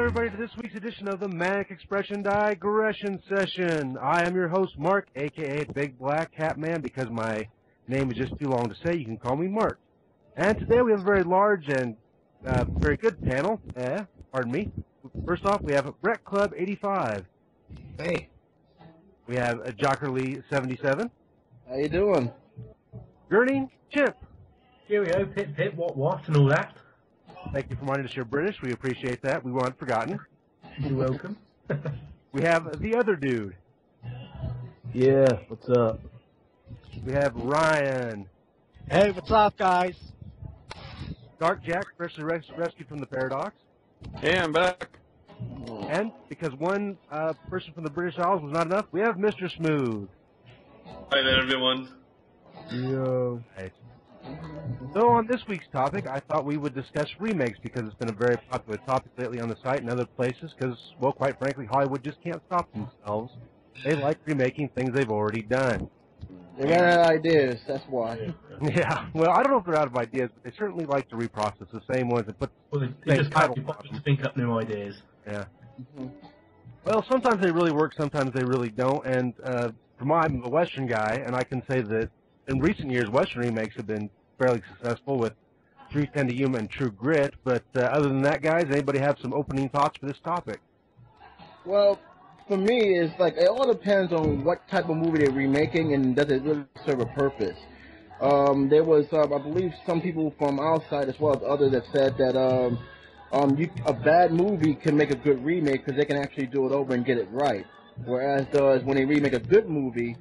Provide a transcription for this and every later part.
everybody, to this week's edition of the Manic Expression Digression Session. I am your host, Mark, a.k.a. Big Black Hat Man, because my name is just too long to say. You can call me Mark. And today we have a very large and very good panel. Pardon me. First off, we have Brett Club 85. Hey. We have Jockerly 77. How you doing? Gurney Chimp. Here we go, pip pip, what, and all that. Thank you for reminding us you're British. We appreciate that. We weren't forgotten. You're welcome. We have the other dude. Yeah, what's up? We have Ryan. Hey, what's up, guys? Dark Jack, freshly rescued from the Paradox. Hey, I'm back. And because one person from the British Isles was not enough, we have Mr. Smooth. Hi there, everyone. Yo. Right. So on this week's topic, I thought we would discuss remakes because it's been a very popular topic lately on the site and other places because, well, quite frankly, Hollywood just can't stop themselves. They like remaking things they've already done. They ran out of ideas, that's why. Yeah, well, I don't know if they're out of ideas, but they certainly like to reprocess the same ones and put They just can't be bothered to think up new ideas. Yeah. Well, sometimes they really work, sometimes they really don't, and I'm a Western guy, and I can say that in recent years, Western remakes have been fairly successful with 310 to Yuma and True Grit, but other than that, guys, anybody have some opening thoughts for this topic? Well, for me, it's like, it all depends on what type of movie they're remaking and does it really serve a purpose. There was, I believe, some people from outside as well as others that said that a bad movie can make a good remake because they can actually do it over and get it right. Whereas when they remake a good movie,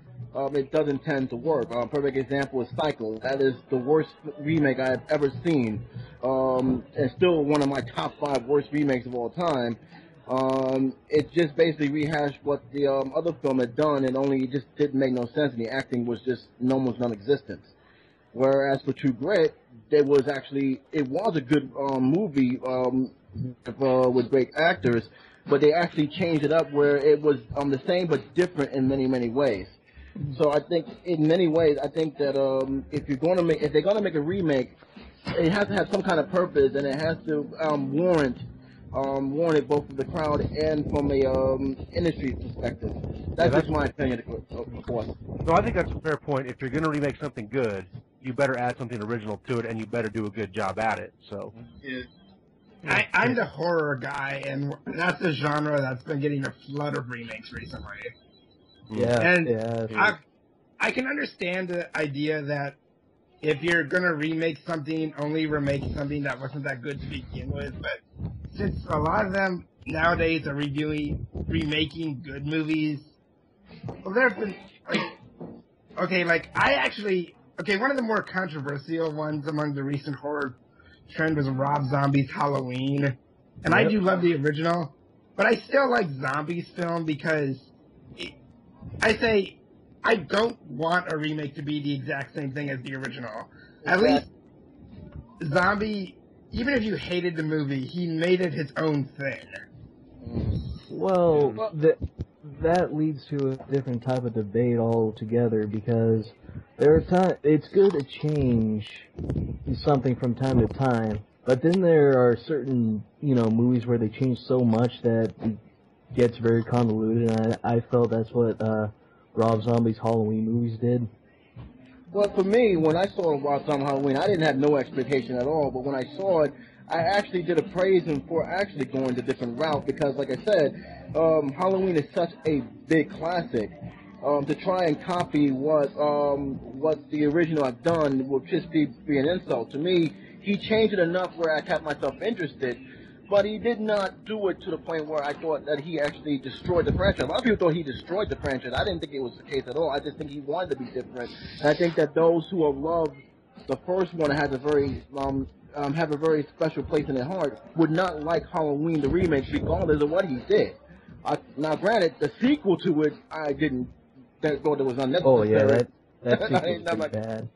it doesn't tend to work. Perfect example is Cycle. That is the worst remake I've ever seen. And still one of my top 5 worst remakes of all time. It just basically rehashed what the other film had done, and only just didn't make no sense, and the acting was just almost non-existent. Whereas for True Grit, it was a good movie with great actors, but they actually changed it up where it was the same but different in many, many ways. So I think, in many ways, I think that if they're gonna make a remake, it has to have some kind of purpose, and it has to warrant it both from the crowd and from a industry perspective. That's just my opinion, of course. No, I think that's a fair point. If you're going to remake something good, you better add something original to it, and you better do a good job at it. So, I'm the horror guy, and that's a genre that's been getting a flood of remakes recently. Yeah, and I can understand the idea that if you're gonna remake something, only remake something that wasn't that good to begin with. But since a lot of them nowadays are remaking good movies, well, there's been one of the more controversial ones among the recent horror trend was Rob Zombie's Halloween, and I do love the original, but I still like Zombies film because I don't want a remake to be the exact same thing as the original. At least Zombie, even if you hated the movie, he made it his own thing. Well, that leads to a different type of debate altogether, because it's good to change something from time to time, but then there are certain, movies where they change so much that it gets very convoluted, and I felt that's what Rob Zombie's Halloween movies did. Well, for me, when I saw Rob Zombie's Halloween, I didn't have no expectation at all, but when I saw it, I actually did praise him for actually going the different route, because, like I said, Halloween is such a big classic. To try and copy what the original had done would just be an insult. To me, he changed it enough where I kept myself interested, but he did not do it to the point where I thought that he actually destroyed the franchise. A lot of people thought he destroyed the franchise. I didn't think it was the case at all. I just think he wanted to be different. And I think that those who have loved the first one has a very have a very special place in their heart would not like Halloween the remake regardless of what he did. Now, granted, the sequel to it, I didn't thought it was unnecessary. Oh yeah, that sequel was bad.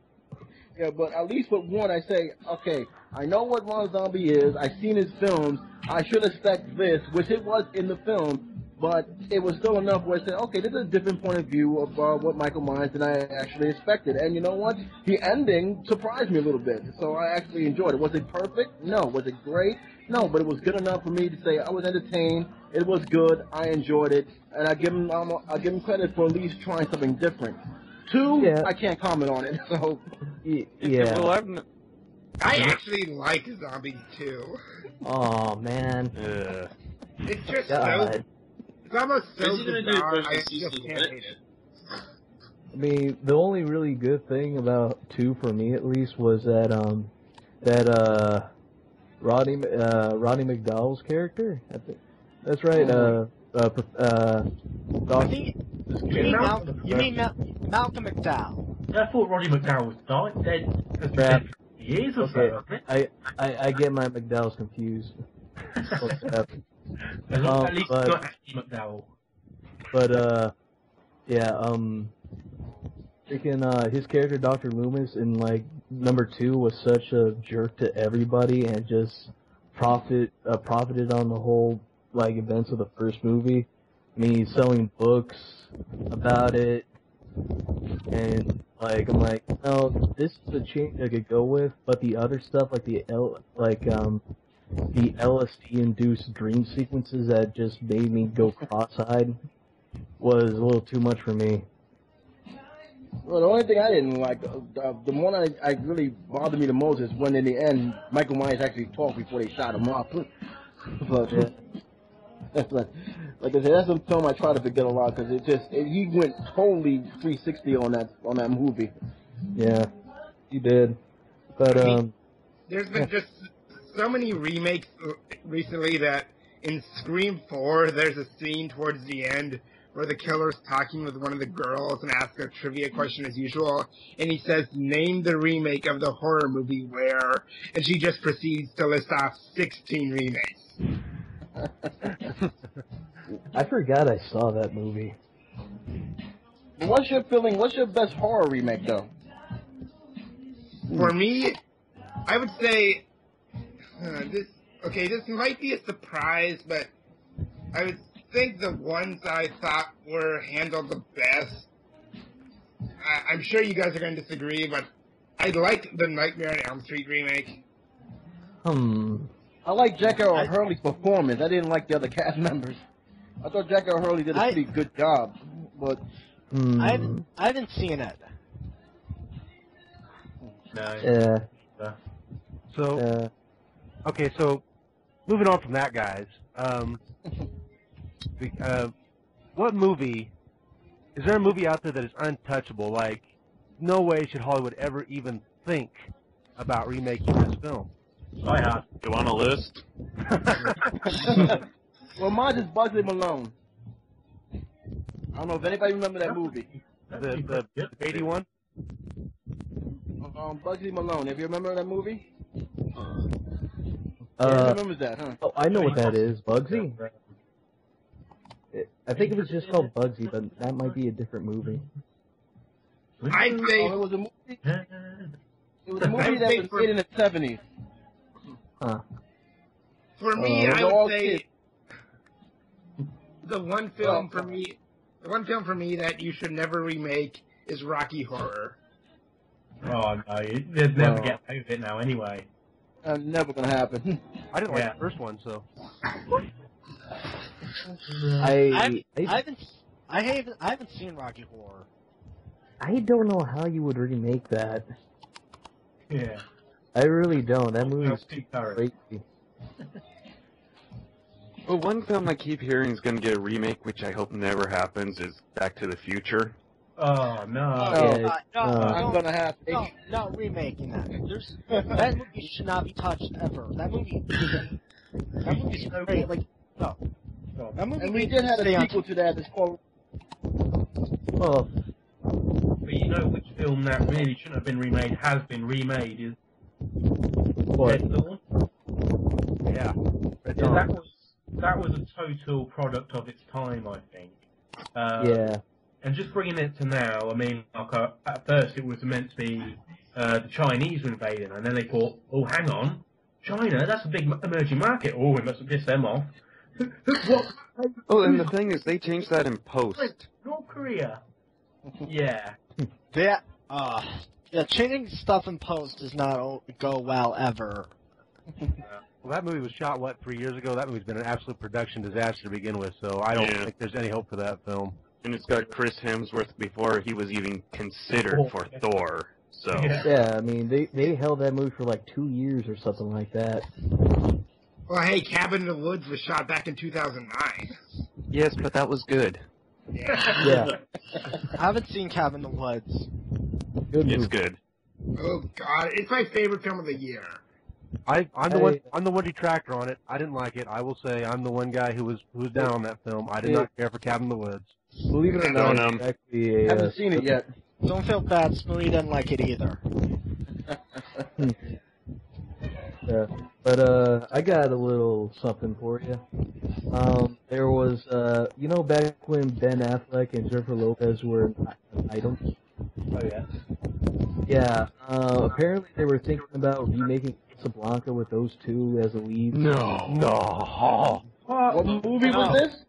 Yeah, but at least with one, I say, okay, I know what Rob Zombie is. I've seen his films. I should expect this, which it was in the film. but it was still enough where I said, okay, this is a different point of view of what Michael Myers than I actually expected. And you know what? The ending surprised me a little bit, so I actually enjoyed it. Was it perfect? No. Was it great? No, but it was good enough for me to say I was entertained. It was good. I enjoyed it, and I give him credit for at least trying something different. 2, Yeah. I can't comment on it. So Yeah. Well, I actually like Zombies too. Oh man. It's just God. it's almost so Is he gonna do bizarre, a I season just of can't it? hate it. I mean, the only really good thing about 2 for me at least was that Roddy McDowell's character. That's right. I think you mean Malcolm McDowell. I thought Roddy McDowell was dead for Crap. years or Okay, so, hasn't it? I get my McDowells confused. At least but- not Andy McDowell. But yeah, freaking his character Dr. Loomis in like number 2 was such a jerk to everybody and just profited on the whole like events of the first movie. I mean, he's selling books about it, and like I'm like, no, this is a change I could go with, but the other stuff like the LSD-induced dream sequences that just made me go cross-eyed was a little too much for me. well, the only thing I didn't like, the one I really bothered me the most is when in the end Michael Myers actually talked before they shot him up. But like I said, that's a film I try to forget a lot because he went totally 360 on that movie. Yeah, he did. But There's been just so many remakes recently that in Scream 4, there's a scene towards the end where the killer's talking with one of the girls and asks a trivia question as usual, and he says, name the remake of the horror movie where, and she just proceeds to list off 16 remakes. I forgot I saw that movie. What's your feeling? What's your best horror remake though? For me, I would say, this might be a surprise, but I would think the ones I thought were handled the best, I'm sure you guys are going to disagree, but I liked the Nightmare on Elm Street remake. I like Jack Earl Hurley's performance. I didn't like the other cast members. I thought Jack Earl Hurley did a pretty good job, but I haven't seen it. No. So, okay, so moving on from that, guys. What movie, is there a movie out there that is untouchable? Like, no way should Hollywood ever even think about remaking this film? I have. You want a list? well, mine is Bugsy Malone. I don't know if anybody remember that movie. The 81? Bugsy Malone. Have you remember that movie? Remembers that, huh? Oh, I know what that is. Bugsy? I think it was just called Bugsy, but that might be a different movie. I'd say it was a movie. It was a movie that was made in the 70s. Huh. For me, I would say the one film for me that you should never remake is Rocky Horror. Oh no, they'd never get out of it now anyway. Never gonna happen. I didn't like the first one, so. I haven't seen Rocky Horror. I don't know how you would remake that. Yeah. I really don't. That movie's too crazy. Well, one film I keep hearing is going to get a remake, which I hope never happens, is Back to the Future. Oh, no. I'm gonna have to. No, remaking that. That movie should not be touched ever. That movie is great. Like, no. That movie and we did have a sequel to that. It's called. Well, but you know which film that really shouldn't have been remade has been remade is what? Red Dawn. Yeah. That was a total product of its time, I think. Yeah. And just bringing it to now, I mean, like, at first it was meant to be the Chinese were invading, and then they thought, oh, hang on, China, that's a big emerging market. Oh, we must have pissed them off. What? Oh, and the thing is, they changed that in post. North Korea. Yeah. That, yeah, changing stuff in post does not go well ever. Well, that movie was shot, 3 years ago? That movie's been an absolute production disaster to begin with, so I don't think there's any hope for that film. And it's got Chris Hemsworth before he was even considered for Thor. So yeah, I mean, they held that movie for like 2 years or something like that. Well, hey, Cabin in the Woods was shot back in 2009. yes, but that was good. Yeah. I haven't seen Cabin in the Woods. Good movie. It's good. Oh God, it's my favorite film of the year. I'm the one detractor on it. I didn't like it. I will say I'm the one guy who was down on that film. I did not care for Cabin in the Woods. Believe it or not, it's actually Haven't seen it yet. Don't feel bad, Smoothie didn't like it either. Yeah. But I got a little something for you. There was you know, back when Ben Affleck and Jennifer Lopez were items. Oh yeah. Yeah. Apparently they were thinking about remaking Casablanca with those two as the leads. No. What movie was this?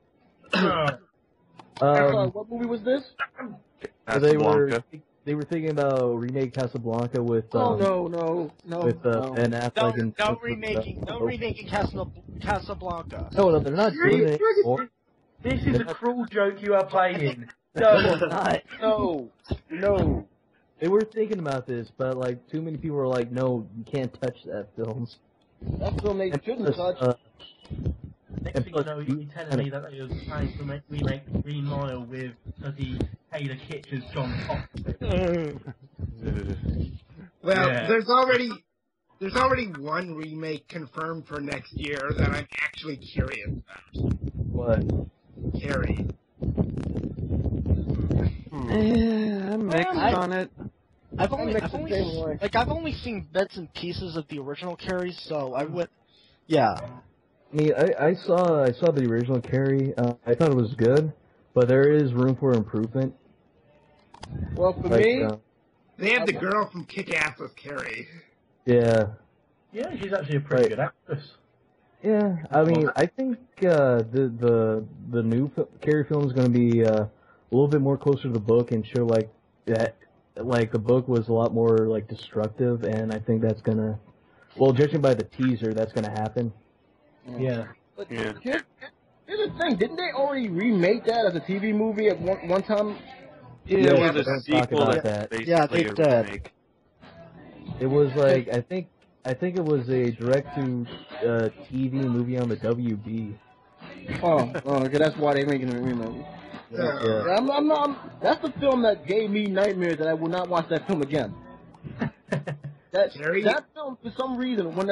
What movie was this? Casablanca. They were thinking about remake Casablanca with No. with Ben Affleck and No remaking Casablanca. No, they're not doing it anymore. This is a cruel joke you are playing. No. No. They were thinking about this, but like too many people were like, "No, you can't touch that film." That film they shouldn't touch. Next thing you know, you're telling me that they were planning to remake Green Mile with bloody Taylor Kitsch as John Fox. Well, Yeah. there's already one remake confirmed for next year that I'm actually curious about. What? Carrie. Yeah, I'm mixed on it. I've only seen bits and pieces of the original Carrie, so I would, yeah. I mean, I saw the original Carrie. I thought it was good, but there is room for improvement. Well, for me, They have the girl from Kick-Ass as Carrie. Yeah. Yeah, she's actually a pretty good actress. Yeah, I mean, I think the new Carrie film is going to be a little bit more closer to the book and show like that, like the book was a lot more like destructive, and I think that's gonna, well, judging by the teaser, that's gonna happen. Yeah. But here's the thing: didn't they already remake that as a TV movie at one time? Yeah, it was don't a sequel talk about that. Yeah, they basically did. a remake. It was like I think it was a direct to TV movie on the WB. Oh, okay, that's why they're making a remake. Yeah. That's the film that gave me nightmares, that I will not watch that film again. That film, for some reason, when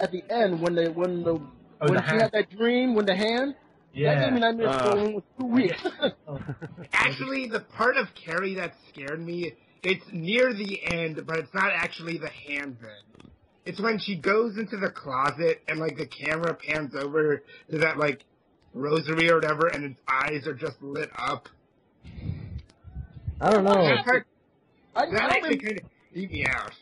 at the end, when she had that dream, when the hand, that gave me nightmares for 2 weeks. Actually, the part of Carrie that scared me, it's near the end, but it's not actually the hand then. It's when she goes into the closet and, like, the camera pans over to that, like, rosary or whatever, and its eyes are just lit up. I don't know. That actually kind of freaked me out.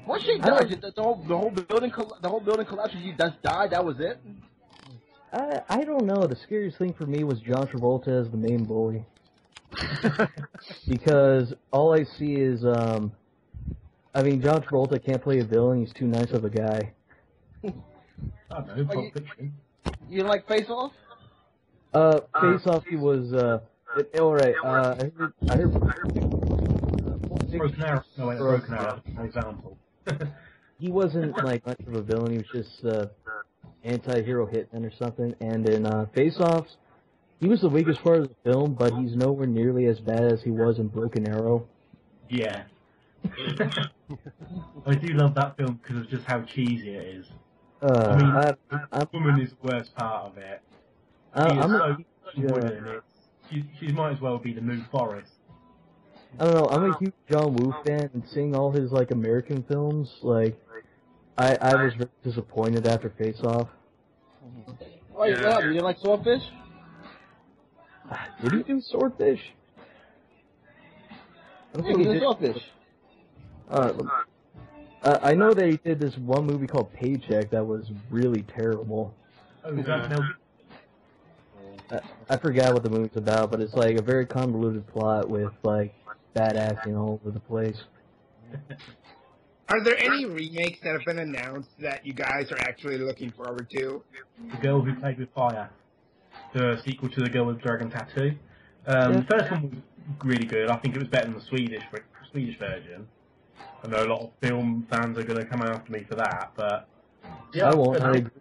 Once she died, the whole building collapsed. She just died. That was it. I don't know. The scariest thing for me was John Travolta as the main bully. Because all I see is, I mean, John Travolta can't play a villain. He's too nice of a guy. I don't know, Pulp Fiction. You like Face Off? Face Off, he was, alright, I heard Broken Arrow. No, wait, Broken Arrow. An example. he wasn't, like, much of a villain. He was just, anti-hero hitman or something. And in, Face Offs, he was the weakest part of the film, but he's nowhere nearly as bad as he was in Broken Arrow. Yeah. I do love that film because of just how cheesy it is. I mean, the woman is the worst part of it. She is so wooden. She might as well be the New Forest. I don't know, I'm a huge John Woo fan, and seeing all his, like, American films, like, I was very disappointed after Face Off. Wait, what happened? You didn't like Swordfish? Did he do Swordfish? I don't think he did. Swordfish. I know that he did this one movie called Paycheck that was really terrible. Oh, is that Mel? I forgot what the movie's about, but it's like a very convoluted plot with like bad acting all over the place. Are there any remakes that have been announced that you guys are actually looking forward to? The Girl Who Played with Fire, the sequel to The Girl with Dragon Tattoo. The first one was really good. I think it was better than the Swedish version. I know a lot of film fans are going to come after me for that, but yeah, I won't. I agree.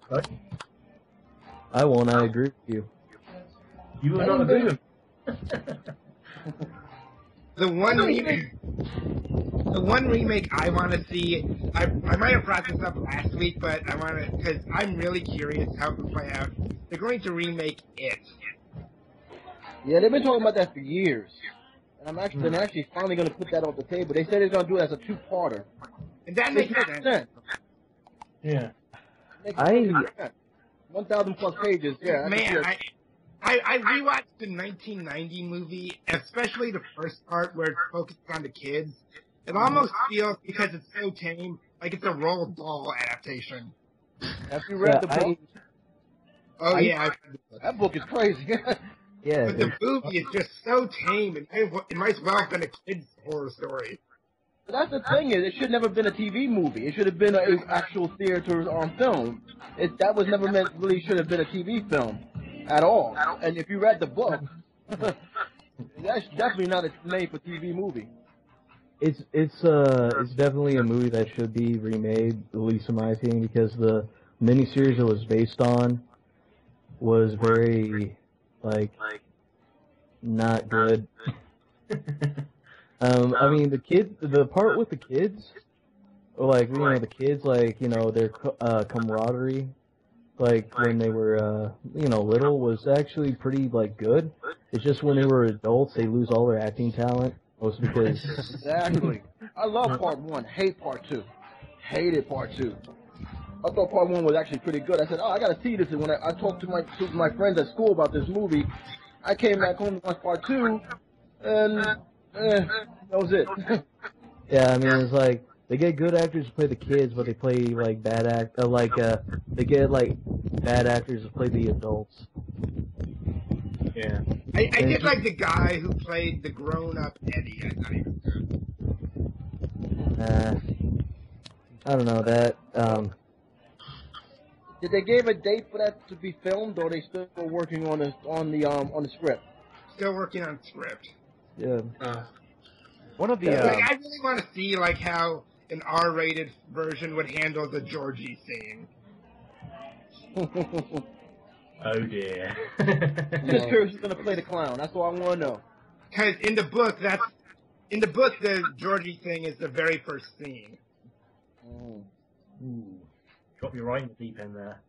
Sorry? I won't. I agree with you. You will not agree with me. The one remake I want to see, I might have brought this up last week, but I want to, because I'm really curious how it will play out. They're going to remake It. Yeah, they've been talking about that for years. And they're actually finally going to put that on the table. They said they're going to do it as a two-parter. And that makes sense. Yeah. 1,000 plus pages, yeah. Man, I rewatched the 1990 movie, especially the first part where it's focused on the kids. It almost feels, because it's so tame, like it's a Roald Dahl adaptation. Have you read the book? Oh, yeah. That book is crazy. Yeah. But the movie is just so tame, and it might as well have been a kid's horror story. But that's the thing is, it should never have been a TV movie. It should have been an actual theater on film. That was never meant, really should have been a TV film at all. And if you read the book, that's definitely not a made-for-TV movie. It's definitely a movie that should be remade, at least in my opinion, because the miniseries it was based on was very, not good. I mean, the part with the kids, the kids, their camaraderie, when they were, little, was actually pretty, good. It's just when they were adults, they lose all their acting talent, mostly because... Exactly. I love part 1, hate part 2. Hated part 2. I thought part 1 was actually pretty good. I said, I gotta see this, and when I talked to my friends at school about this movie, I came back home to watch part 2, and... that was it. Yeah, I mean, it's they get good actors to play the kids, but they play bad they get bad actors to play the adults. Yeah. I did like the guy who played the grown-up Eddie. I thought he was good. I don't know that. Did they give a date for that to be filmed, or are they still working on the script? Still working on script. Yeah. One of the I really want to see how an R-rated version would handle the Georgie scene. Oh dear. I'm just curious who's gonna play the clown. That's all I want to know. Because in the book, the Georgie thing is the very first scene. Ooh. Drop you right in the deep end there.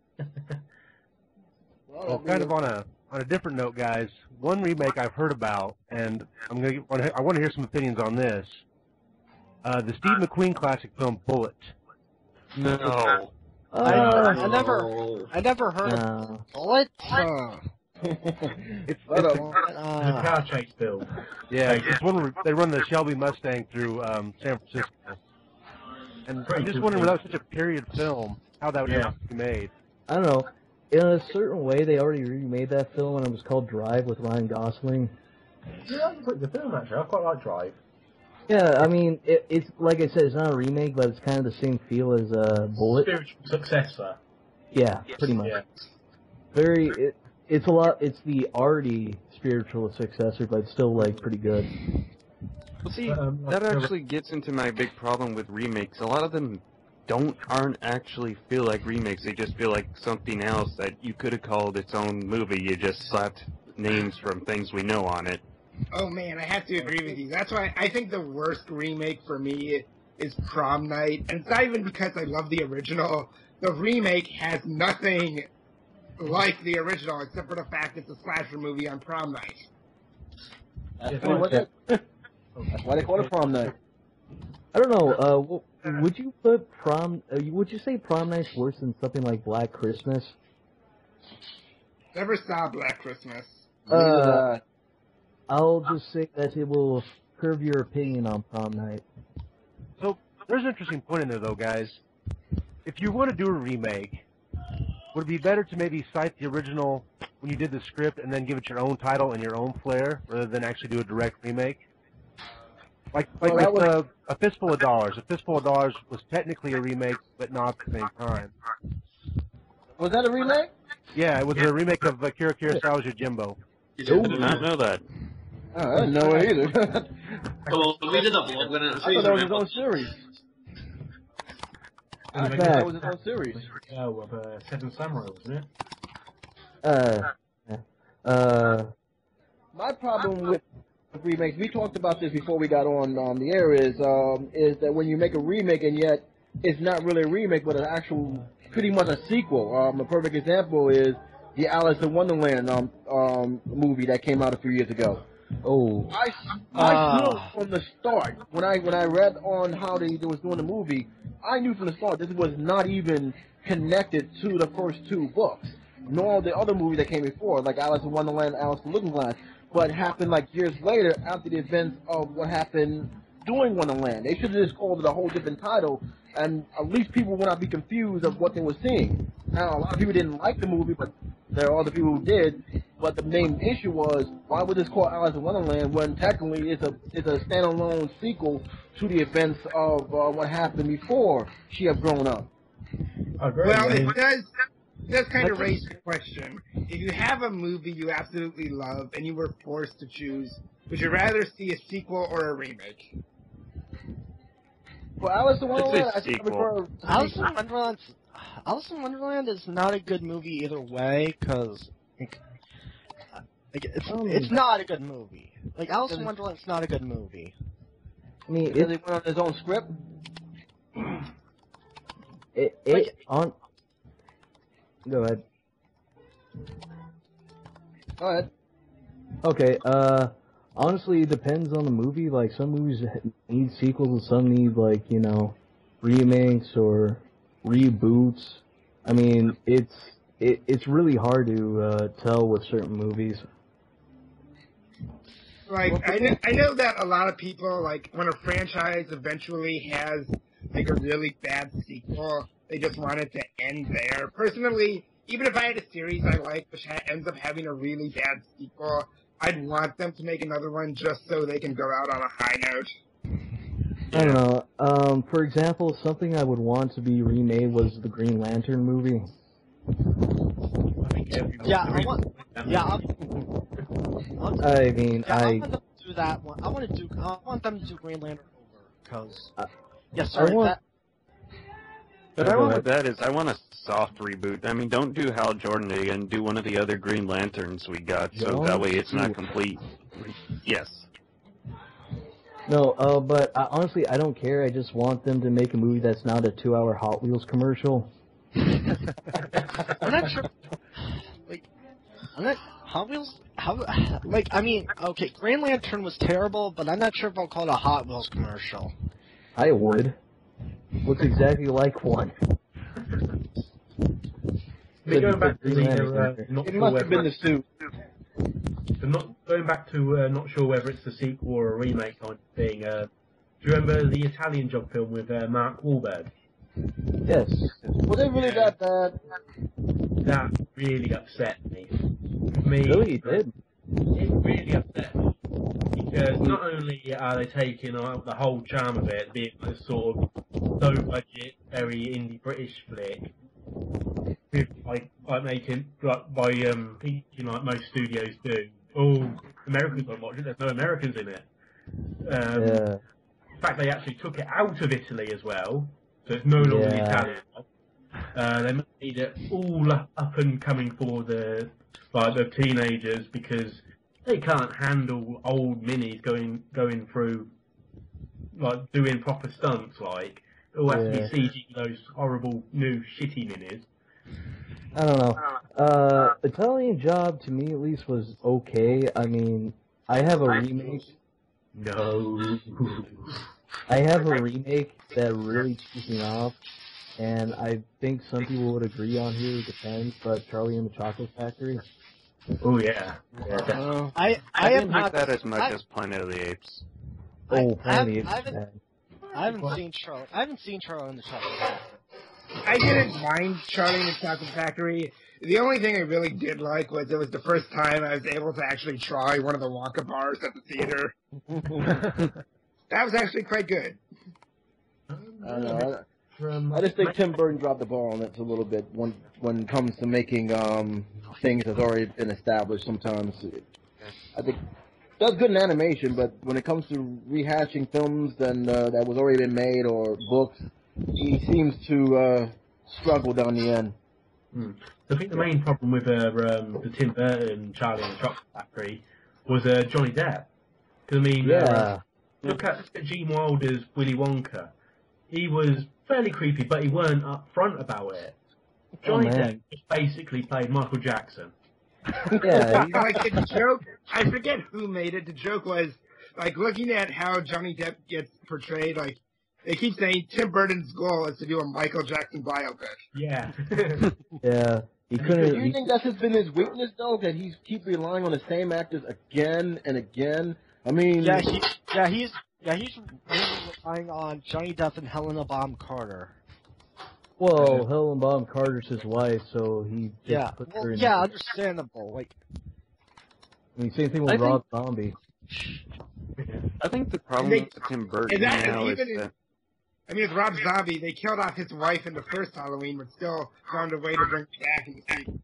Well, kind of on a different note, guys. One remake I've heard about, and I want to hear some opinions on this. The Steve McQueen classic film Bullet. No. I never heard of Bullet. It's a car chase film. Yeah, it's one where they run the Shelby Mustang through San Francisco. And I'm just wondering, without such a period film, how that would be made. I don't know. In a certain way, they already remade that film, and it was called Drive with Ryan Gosling. Yeah, the film actually. I quite like Drive. Yeah, I mean, it's like I said, it's not a remake, but it's kind of the same feel as Bullet. Spiritual successor. Yeah, pretty much. Yeah. It's the arty spiritual successor, but it's still pretty good. Well, see, that actually gets into my big problem with remakes. A lot of them aren't actually feel like remakes. They just feel like something else that you could have called its own movie. You just slapped names from things we know on it. Oh man, I have to agree with you. That's why I think the worst remake for me is Prom Night. And it's not even because I love the original. The remake has nothing like the original except for the fact it's a slasher movie on prom night. That's why they call it Prom Night. I don't know, would you put would you say Prom Night's worse than something like Black Christmas? Never saw Black Christmas. I'll just say that it will curb your opinion on Prom Night. So, there's an interesting point in there, though, guys. If you want to do a remake, would it be better to maybe cite the original when you did the script and then give it your own title and your own flair, rather than actually do a direct remake? Like with A Fistful of Dollars. A Fistful of Dollars was technically a remake, but not at the same time. Was that a remake? Yeah, it was a remake of Kira Kurosawa's Yojimbo. I did not know that. Oh, I didn't know it either. Well, we did a blog on it. I thought that was his own series. I thought that was his own series. Oh, of Seven Samurai, wasn't it? My problem with remakes, we talked about this before we got on the air, is that when you make a remake and yet it's not really a remake, but an actual, pretty much a sequel. A perfect example is the Alice in Wonderland movie that came out a few years ago. Oh. I knew from the start, when I read on how they was doing the movie, I knew from the start this was not even connected to the first two books, nor the other movie that came before, like Alice in Wonderland, Alice in Looking Glass, but happened like years later after the events of what happened during Wonderland. They should have just called it a whole different title, and at least people would not be confused of what they were seeing. Now, a lot of people didn't like the movie, but there are other people who did. But the main issue was, why would this call Alice in Wonderland when technically it's a standalone sequel to the events of what happened before she had grown up? Well, it does kind of raise the question. If you have a movie you absolutely love and you were forced to choose, would you rather see a sequel or a remake? For Alice in Wonderland, I think I sequel. prefer Alice in Wonderland is not a good movie either way, because it's not a good movie. Like, Alice in Wonderland's not a good movie. I mean, because he went on his own script. Go ahead. Go ahead. Okay, honestly, it depends on the movie. Like, some movies need sequels and some need, like, remakes or reboots. I mean, it's really hard to tell with certain movies. Like, I know that a lot of people, like, when a franchise eventually has, like, a really bad sequel, they just want it to end there. Personally, even if I had a series I like which ends up having a really bad sequel, I'd want them to make another one just so they can go out on a high note. I don't know. For example, something I would want to be remade was the Green Lantern movie. I want them to do that one. I want them to do Green Lantern over, because What I want with that is I want a soft reboot. I mean, don't do Hal Jordan again. Do one of the other Green Lanterns we got, so that way it's not complete. Yes. No, but honestly, I don't care. I just want them to make a movie that's not a 2-hour Hot Wheels commercial. I'm not sure. Hot Wheels. Okay, Green Lantern was terrible, but I'm not sure if I'll call it a Hot Wheels commercial. I would. Looks exactly like one. Going back to not It sure must have been the suit. Going back to not sure whether it's a sequel or a remake kind of thing. Do you remember the Italian Job film with Mark Wahlberg? Yes. Was it really that bad? That really upset me. Really, it did? It really upset me. Because not only are they taking out the whole charm of it, being a sort of low budget, very indie British flick, with like making thinking like most studios do. Oh, Americans won't watch it. There's no Americans in it. In fact, they actually took it out of Italy as well, so it's no longer Italian. They made it all up and coming for the teenagers because they can't handle old minis going through like doing proper stunts. Like it all has to be CG, those horrible new shitty minis. I don't know. Italian Job to me at least was okay. I mean, I have a remake. No. I have a remake that really cheesed me off, and I think some people would agree on here. It depends, but Charlie and the Chocolate Factory. Oh yeah. I didn't like that as much as Planet of the Apes. Oh, Planet of the Apes. I haven't seen Charlie and the Chocolate Factory. I didn't mind Charlie and the Chocolate Factory. The only thing I really did like was it was the first time I was able to actually try one of the Wonka bars at the theater. That was actually quite good. I know. I just think Tim Burton dropped the ball on it a little bit when it comes to making things that's already been established. Sometimes I think does good in animation, but when it comes to rehashing films that was already been made or books, he seems to struggle down the end. I think the main problem with the Tim Burton Charlie and the Chocolate Factory was Johnny Depp. Because I mean, look at Gene Wilder's Willy Wonka. He was fairly creepy, but he weren't upfront about it. Johnny Depp just basically played Michael Jackson. Yeah. Like the joke, I forget who made it. The joke was like looking at how Johnny Depp gets portrayed. Like they keep saying Tim Burton's goal is to do a Michael Jackson biopic. Yeah. Yeah. He Do couldn't. you think that's just been his weakness, though, that he's keep relying on the same actors again and again? I mean, he's really relying on Johnny Depp and Helena Bonham Carter. Well, Helen Bonham Carter's his wife, so he just put her in. Yeah, understandable. Like, I mean, same thing with Rob Zombie. I think the problem with Tim Burton now is that... I mean, with Rob Zombie, they killed off his wife in the first Halloween, but still found a way to bring it back in the sequel.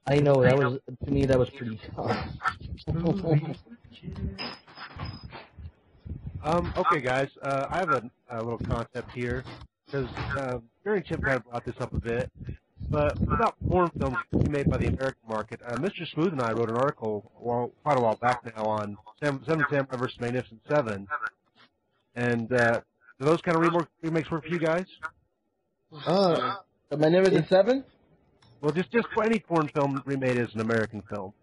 I know, that was, to me, that was pretty tough. Okay, guys, I have a little concept here, because Gary Chip kind of brought this up a bit, but about foreign films made by the American market, Mr. Smooth and I wrote an article quite a while back now on Seven Samurai vs. Magnificent Seven, and do those kind of remakes work for you guys? the Magnificent Seven? Well, just for any foreign film remade as an American film.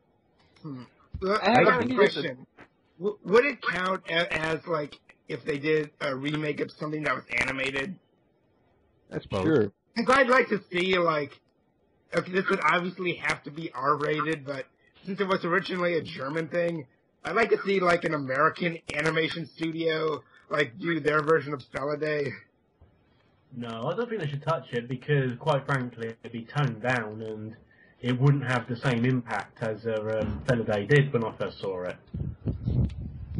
I have a question. Would it count as, like, if they did a remake of something that was animated? I suppose. Sure. Because I'd like to see, like, okay, this would obviously have to be R-rated, but since it was originally a German thing, I'd like to see, like, an American animation studio, like, do their version of Day. No, I don't think they should touch it because, quite frankly, it'd be toned down and it wouldn't have the same impact as Day did when I first saw it.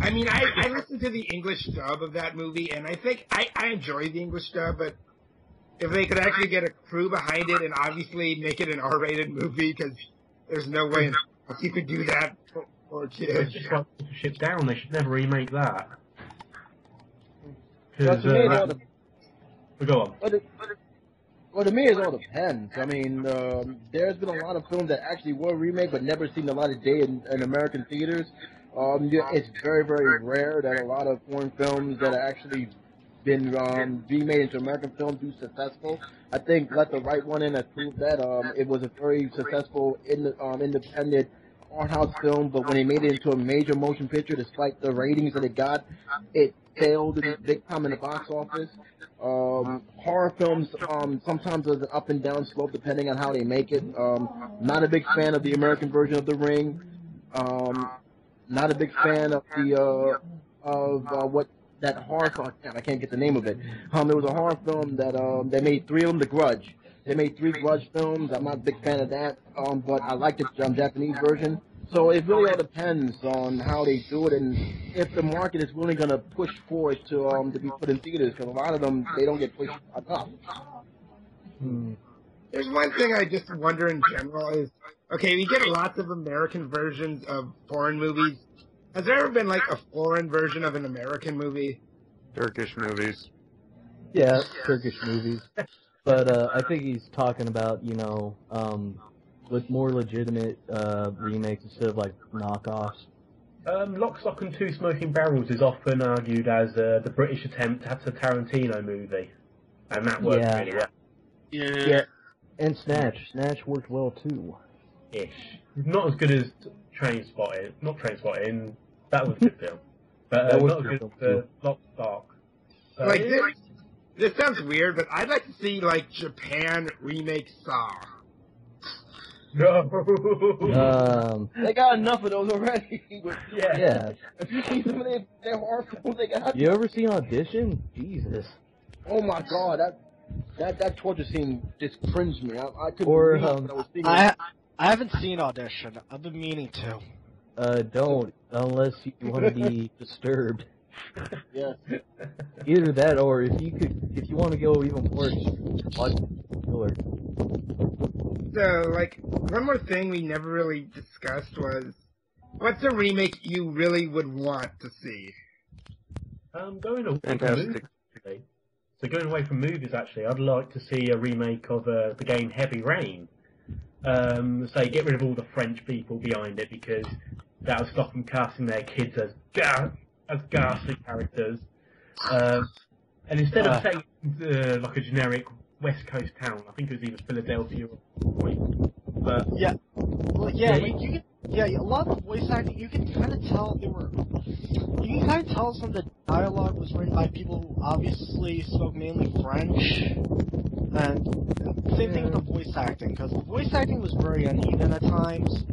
I mean, I listened to the English dub of that movie, and I think I enjoy the English dub, but if they could actually get a crew behind it and obviously make it an R-rated movie, because there's no way you could do that for kids. It's just like shit down. They should never remake that. Well, to me, it all go on. Well, to me, it all depends. I mean, there's been a lot of films that actually were remade but never seen a lot of day in American theaters. It's very, very rare that a lot of foreign films that are actually been remade into American films do successful. I think Let the Right One In has proved that. It was a very successful independent art house film, but when they made it into a major motion picture, despite the ratings that it got, it failed big time in the box office. Horror films sometimes there's an up and down slope depending on how they make it. Not a big fan of the American version of The Ring. Not a big fan of the what that horror film. I can't get the name of it. There was a horror film that they made three of them. The Grudge. They made 3 Grudge films. I'm not a big fan of that, but I like the Japanese version. So it really all depends on how they do it and if the market is really going to push for it to be put in theaters, because a lot of them, they don't get pushed enough. There's one thing I just wonder in general is, okay, we get lots of American versions of foreign movies. Has there ever been, like, a foreign version of an American movie? Turkish movies. Yeah, Turkish movies. But I think he's talking about, with more legitimate remakes instead of, like, knockoffs. Lock, Stock and Two Smoking Barrels is often argued as the British attempt at a Tarantino movie. And that worked really well. Yeah. And Snatch. Snatch worked well, too. Ish. Not as good as Trainspotting. Not Trainspotting. That was a good film. But That was not a as good good film, as Lock, Stock. Like, this sounds weird, but I'd like to see, like, Japan remake Saw. No. They got enough of those already. Yeah. If you see some of their horror films they got. You ever seen Audition? Jesus. Oh my God, That torture scene just cringed me. I couldn't Or, believe what I was seeing. I haven't seen Audition. I've been meaning to. Don't, unless you want to be disturbed. Yeah. Either that, or if you want to go even worse, watch Killer. So, like, one more thing we never really discussed was, what's a remake you really would want to see? Going away Fantastic. going away from movies, actually, I'd like to see a remake of the game Heavy Rain. Say, get rid of all the French people behind it, because that would stop them casting their kids as ghastly characters. And instead of saying like a generic West Coast town, I think it was either Philadelphia or Detroit. But Yeah. Well, yeah, you can, a lot of the voice acting, you can kind of tell you can kind of tell some of the dialogue was written by people who obviously spoke mainly French. And same thing with the voice acting, because the voice acting was very uneven at times.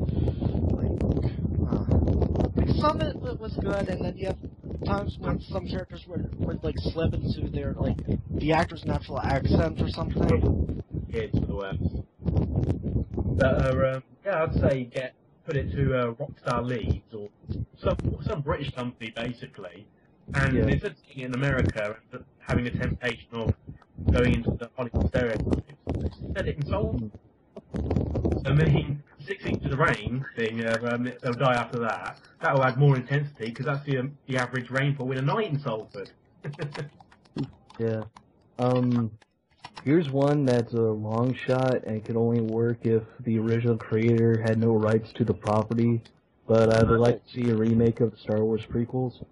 Like some of it was good, and then you have times when some characters would like slip into their like the actor's natural accent or something. kids for the worst. But yeah, I'd say put it to Rockstar Leeds or some British company basically, and instead of seeing it in America and having the temptation of going into the Hollywood stereotypes, set it in Seoul. So I mean, 6 inches of rain thing, they'll die after that. That will add more intensity because that's the average rainfall in a night in Salford. Yeah. Here's one that's a long shot and could only work if the original creator had no rights to the property. But I would like to see a remake of the Star Wars prequels.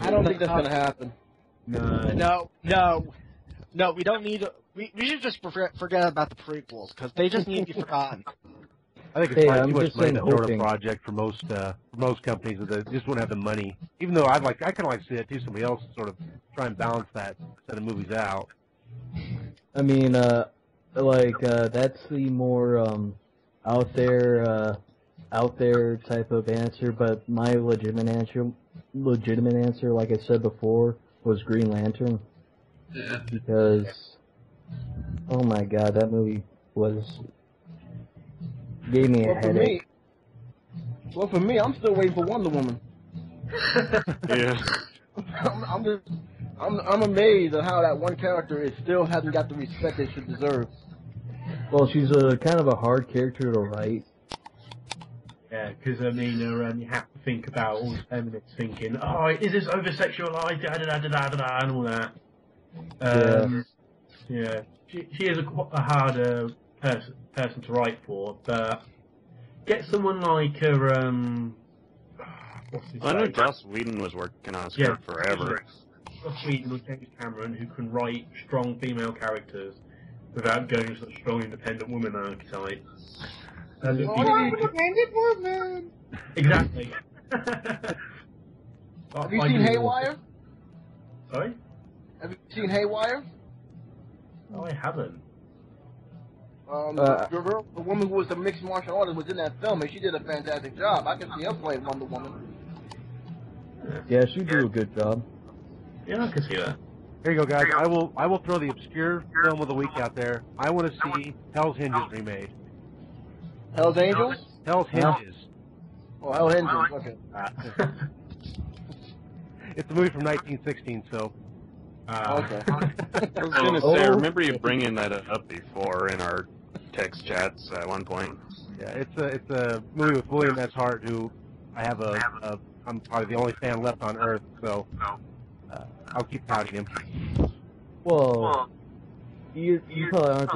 I don't think that's gonna happen. No, we don't need. We should just forget about the prequels because they just need to be forgotten. I think it's probably too much money to throw in a project for most companies that just wouldn't have the money. Even though I kind of like to see that too. Somebody else sort of try and balance that set of movies out. I mean, that's the more out there type of answer. But my legitimate answer, like I said before, was Green Lantern. Yeah. Because, oh my God, that movie gave me a headache. For me, I'm still waiting for Wonder Woman. Yeah. I'm amazed at how that one character still hasn't got the respect it should deserve. Well, she's a kind of a hard character to write. Yeah, because I mean, you have to think about all the feminists thinking, "Oh, is this over-sexualized?" And all that. Yeah, she is a harder person to write for, but get someone like her. What's his I know name? Joss Whedon was working on a script forever. Joss Whedon or James Cameron, who can write strong female characters without going to the strong independent woman archetype. Independent woman. Exactly. Have you seen Haywire? Sorry? Have you seen Haywire? No, I haven't. The woman who was the mixed martial artist was in that film, and she did a fantastic job. I can see her playing Wonder Woman. Yeah, she do a good job. Yeah, I can see that. Here you go, guys. I will throw the obscure film of the week out there. I want to see Hell's Hinges remade. Hell's Angels? Hell's Hinges. Oh, Hell's Angels. Okay. It's a movie from 1916, so. Okay. I was going to say, I remember you bringing that up before in our text chats at one point. Yeah, it's a movie with William S. Hart, who I have I'm probably the only fan left on Earth, so I'll keep touting him. Well, you probably aren't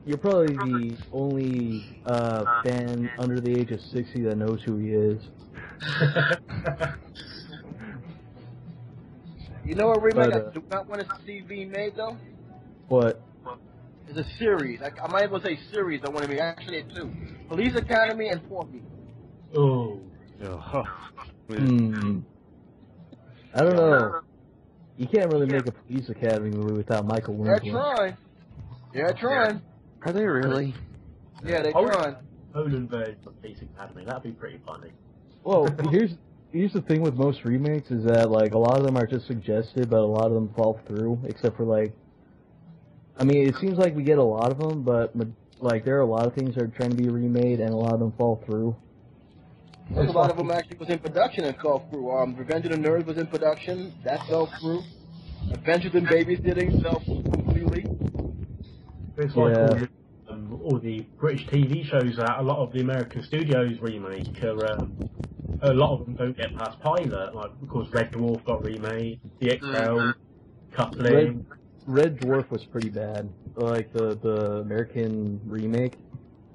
you're probably the only fan under the age of 60 that knows who he is. You know what remake I do not want to see remade though? What? It's a series. I might as well say series. I want to be actually two: Police Academy and Porky. Oh. I don't know. You can't really make a Police Academy movie without Michael Winslow. They're trying. They're trying. Are they really? Yeah, they're trying. Poland version of Police Academy. That'd be pretty funny. Well, here's the thing with most remakes is that like a lot of them are just suggested, but a lot of them fall through. Except for like, I mean, it seems like we get a lot of them, but like there are a lot of things that are trying to be remade, and a lot of them fall through. A lot of them actually was in production and fell through. Revenge of the Nerds was in production, that fell through. Adventures in Babysitting fell through completely. It's like all the British TV shows that a lot of the American studios remake are, a lot of them don't get past pilot, like because Red Dwarf got remade, The XL, Coupling. Red Dwarf was pretty bad, like the American remake.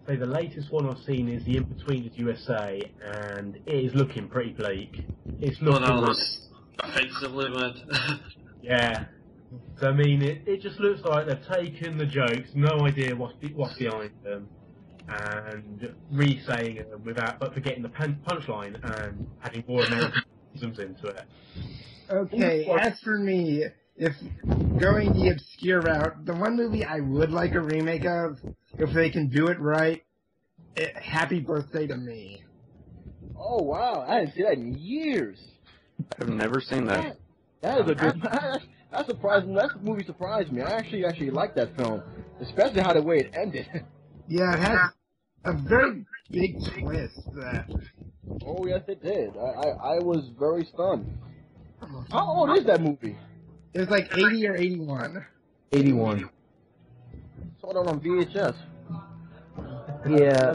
So the latest one I've seen is The In-Betweeners USA, and it is looking pretty bleak. It's looking... Well, that was offensively bad. Yeah. So, I mean, it just looks like they've taken the jokes, no idea what's behind them, and re-saying them but forgetting the punchline and adding more Americanisms into it. Okay, as for me, if going the obscure route, the one movie I would like a remake of, if they can do it right, Happy Birthday to Me. Oh, wow. I didn't see that in years. I've never seen that. That is a good... That surprised me. That movie surprised me. I actually liked that film, especially how the way it ended. Yeah, it has a very big twist. Oh, yes, it did. I was very stunned. How old is that movie? It was like 80 or 81. 81. Saw it on VHS. Yeah.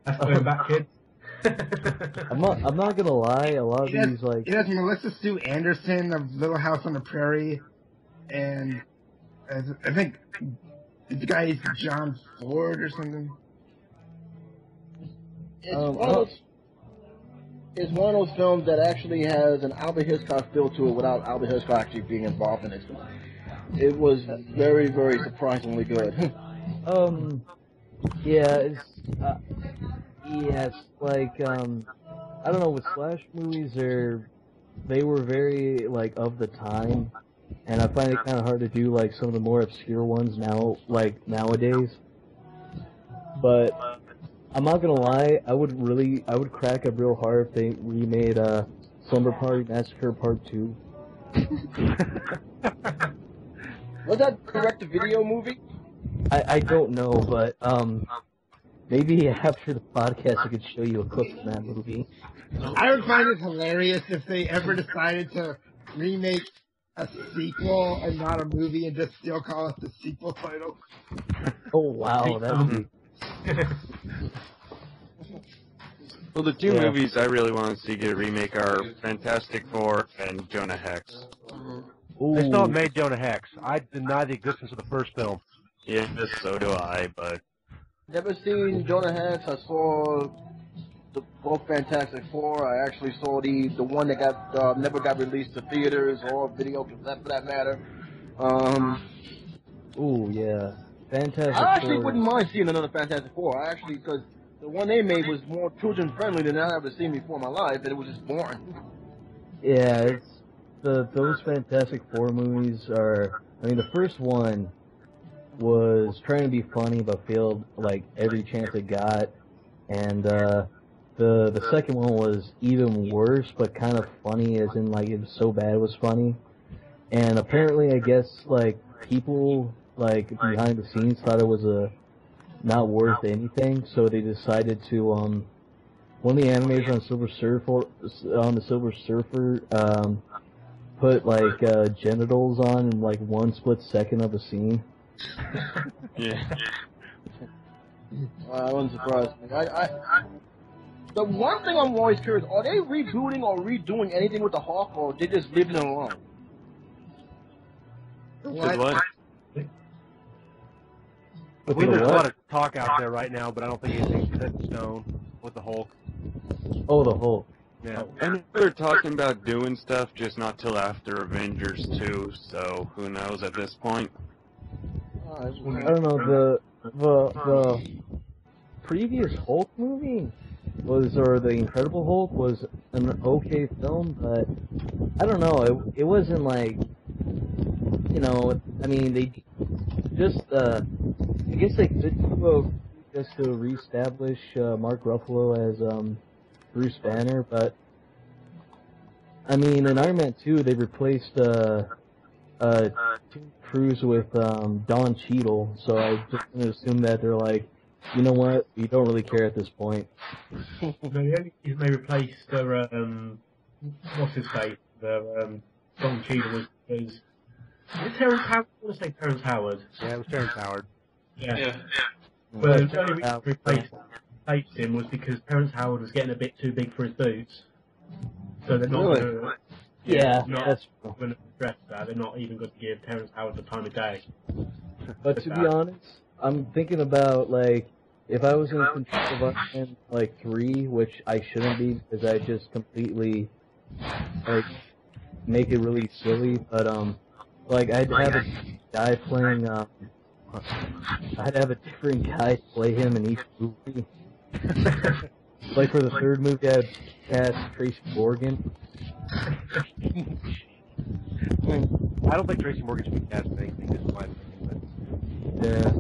That's going back, kids. I'm not gonna lie. A lot of these like it has Melissa Sue Anderson of Little House on the Prairie, and I think the guy is John Ford or something. It's one of those films that actually has an Albert Hitchcock feel to it without Albert Hitchcock actually being involved in it. It was very, very surprisingly good. Yes, like, I don't know, with slash movies, they were very, like, of the time, and I find it kind of hard to do, like, some of the more obscure ones now, like, nowadays. But, I'm not gonna lie, I would crack up real hard if they remade, Slumber Party Massacre Part 2. Was that direct-to-video movie? I don't know, but, maybe after the podcast I could show you a clip from that movie. I would find it hilarious if they ever decided to remake a sequel and not a movie and just still call it the sequel title. Oh wow, that would be... Well, the two movies I really want to see get a remake are Fantastic Four and Jonah Hex. They still haven't made Jonah Hex. I deny the existence of the first film. Yeah, so do I, but... Never seen Jonah Hex. I saw both Fantastic Four. I actually saw the one that got never got released to theaters or video for that matter. Oh yeah, Fantastic Four. I actually wouldn't mind seeing another Fantastic Four. Because the one they made was more children friendly than I've ever seen before in my life, and it was just boring. Yeah, those Fantastic Four movies are. I mean, the first one was trying to be funny but failed like every chance it got, and the second one was even worse but kind of funny, as in like it was so bad it was funny. And apparently I guess like people like behind the scenes thought it was not worth anything, so they decided to one of the animators on the Silver Surfer put like genitals on in like 1 split second of a scene. Yeah. That wouldn't surprise me. The one thing I'm always curious, are they rebooting or redoing anything with the Hawk, or they just leaving it alone? What? I believe there's a lot of talk out there right now, but I don't think anything's set in stone with the Hulk. Oh, the Hulk. Yeah. I know they're talking about doing stuff, just not till after Avengers 2, so who knows at this point. I don't know, the previous Hulk movie or the Incredible Hulk was an okay film, but I don't know, it wasn't like, you know, I mean, they just, I guess they could do just to reestablish Mark Ruffalo as Bruce Banner, but I mean, in Iron Man 2, they replaced Tom Cruise with Don Cheadle, so I just gonna assume that they're like, you know what, we don't really care at this point. No, the only reason they replaced what's his face, Don Cheadle was it Terrence Howard? I want to say Terrence Howard. Yeah, it was Terrence Howard. Yeah. But the only reason they replaced him was because Terrence Howard was getting a bit too big for his boots. So they're not Really? going to... Yeah, that's going to address that. They're not even going to give Terrence Howard the time of day. But to be honest, I'm thinking about, like, if I was in control of Iron Man, like, 3, which I shouldn't be, because I just completely, like, make it really silly, but, like, I'd have a guy playing, I'd have a different guy play him in each movie. Like, for the third movie, I'd cast Tracy Morgan. I don't think Tracy Morgan should be cast in anything, this is my opinion. Yeah.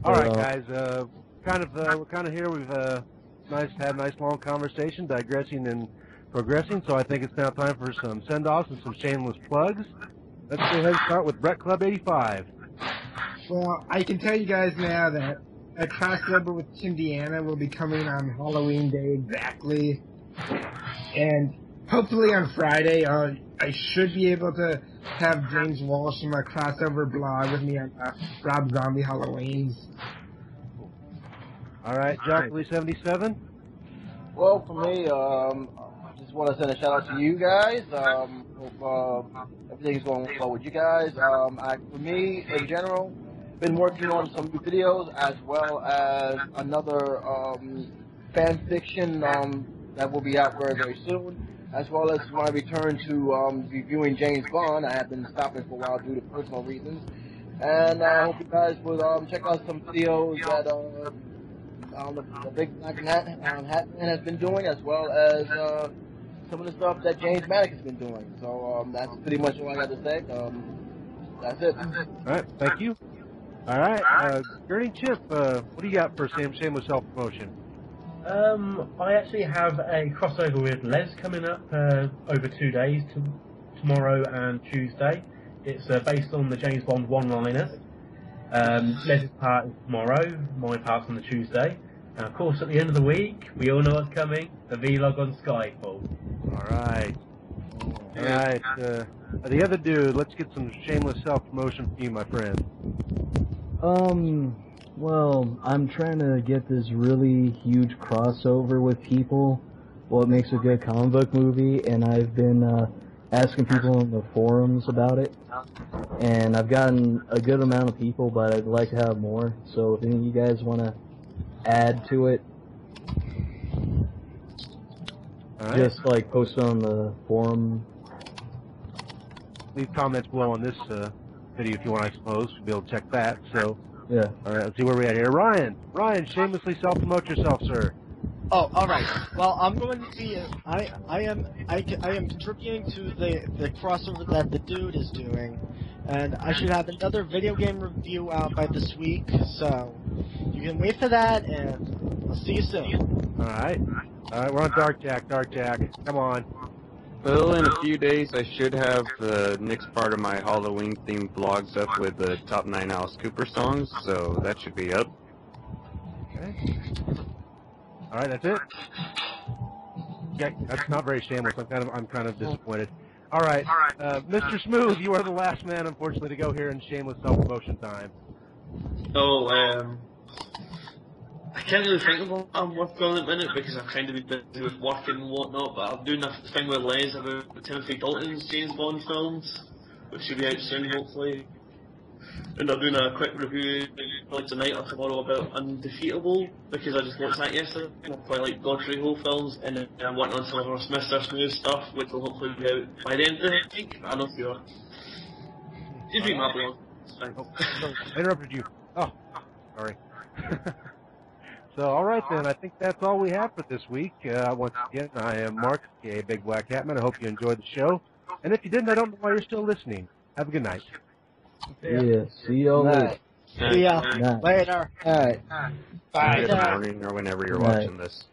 Alright, guys, we're kind of here. We've had a nice long conversation, digressing and progressing, so I think it's now time for some send-offs and some shameless plugs. Let's go ahead and start with Brett Club 85. Well, I can tell you guys now that a crossover with Indiana will be coming on Halloween Day exactly. And hopefully on Friday, I should be able to have James Walsh in my crossover blog with me on Rob Zombie Halloweens. Alright, Jockly77. Well, for me, I just want to send a shout out to you guys. Hope everything's going well with you guys. For me, in general, been working on some new videos as well as another fan fiction that will be out very, very soon, as well as my return to reviewing James Bond. I have been stopping for a while due to personal reasons, and I hope you guys would check out some videos that the Big Black Hatman has been doing, as well as some of the stuff that James Manic has been doing. So that's pretty much all I got to say. That's it. Alright, thank you. Alright, Gurney Chip, what do you got for shameless self-promotion? I actually have a crossover with Les coming up over 2 days, tomorrow and Tuesday. It's based on the James Bond one-liners. Les' part is tomorrow, my part's on the Tuesday. And of course, at the end of the week, we all know what's coming, the vlog on Skyfall. Alright. Alright, the other dude, let's get some shameless self-promotion for you, my friend. Well, I'm trying to get this really huge crossover with people, what makes a good comic book movie, and I've been asking people in the forums about it, and I've gotten a good amount of people, but I'd like to have more, so if any of you guys want to add to it, just like post it on the forum. Leave comments below on this video if you want, I suppose. You'll be able to check that, so... Yeah. Alright, let's see where we're at here. Ryan, shamelessly self-promote yourself, sir. Oh, alright. Well, I'm going to be, I am contributing to the crossover that the dude is doing, and I should have another video game review out by this week, so you can wait for that, and I'll see you soon. Alright. Alright, we're on Dark Jack, come on. Well, in a few days, I should have the next part of my Halloween-themed vlogs up with the top 9 Alice Cooper songs, so that should be up. Okay. Alright, that's it? Yeah, that's not very shameless. I'm kind of disappointed. Alright, Mr. Smooth, you are the last man, unfortunately, to go here in shameless self-promotion time. So, I can't really think of what I'm working on at the minute because I've kind of been busy with work and whatnot, but I'm doing a thing with Les about Timothy Dalton's James Bond films, which should be out soon, hopefully. And I'm doing a quick review like tonight or tomorrow about Undefeatable, because I just watched that yesterday, and I quite like Godfrey Ho films, and then I'm working on some of our Mr. Smooth stuff, which will hopefully be out by the end of the week. I'm not sure. Just read my blog. I interrupted you. Oh, sorry. So, alright then, I think that's all we have for this week. Once again, I am Mark, aka Big Black Hatman. I hope you enjoyed the show. And if you didn't, I don't know why you're still listening. Have a good night. Yeah, see y'all later. See ya later. Alright. Bye. Good morning or whenever you're watching this.